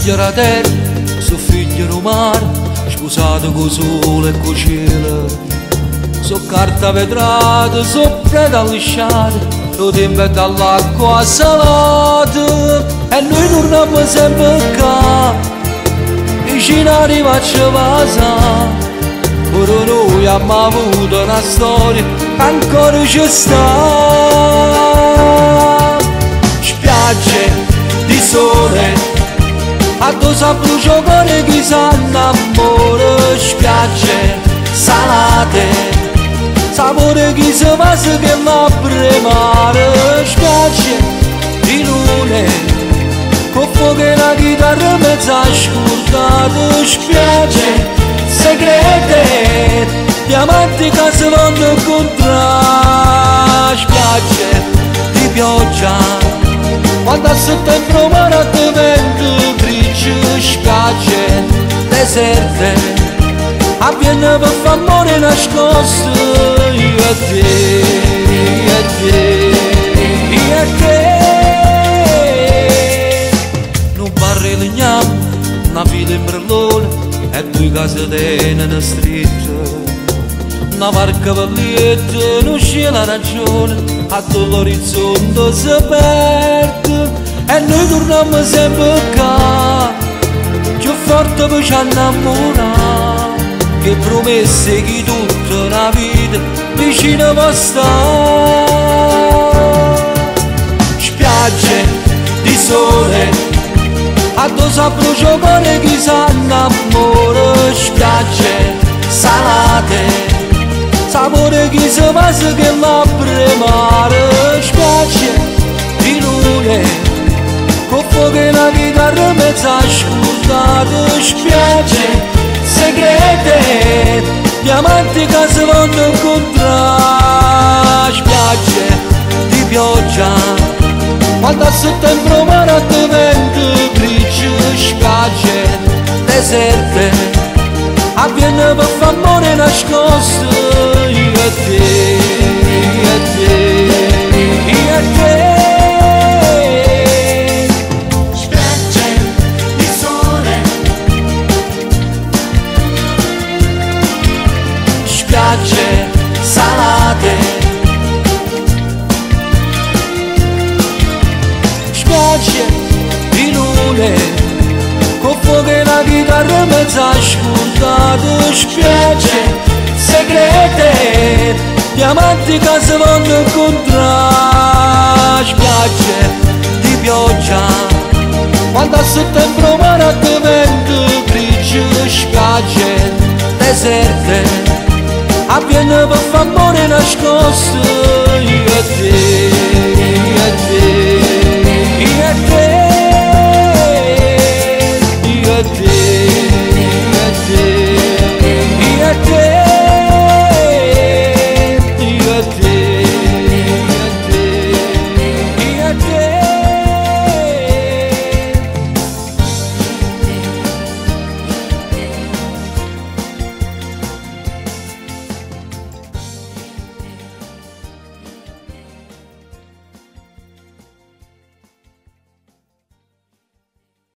figlio la terra, su figlio del mare, sposato con sole e con cielo. So carta vetrata, so preda lisciata, lo tempo è dall'acqua salata. E noi torniamo sempre qua, vicino arriva a Cevasa. Ora noi abbiamo avuto una storia che ancora ci sta. Spiagge di sole, addosso a brucio cuore chi s'annamora. Spiagge salate, sapore chi si passa che va a premare. Spiagge di lune, con fuoco e una chitarra mezza scordata. Spiagge segrete, diamanti che si vanno a incontrare. Spiagge di pioggia, quando a settembre mare di vento grigio. Spiagge deserte, avviene per far amore nascosto. Io e te, io e te, io e te. Non parli legniamo, una vita in brillone e due case nella stretta. Una barca valletta, non c'è la ragione, a l'orizzonte si perde. E noi torniamo sempre qua, più forte per ci innamorare, che promesse che tutta una vita vicino a stare. Spiagge di sole, addosso a brucio cuore chi s'annamora. Spiagge salate, sapore chi si passa che va a premare. Spiagge di lune, con fuoco e una chitarra mezza scordata. Spiagge segrete, diamanti che si vanno a incontrare. Spiagge di pioggia, quando a settembre mare di vento grigio. Spiagge deserte, avviene per far amore nascosto. Io e te, io e te, io e te. Spiagge di sole, spiagge salate, spiagge di lune, con fuoco e una chitarra mezza scordata. Spiagge segrete, diamanti che si vanno a incontrare. Spiagge di pioggia, quando a settembre mare di vento grigio. Spiagge deserte, avviene per far amore nascosto.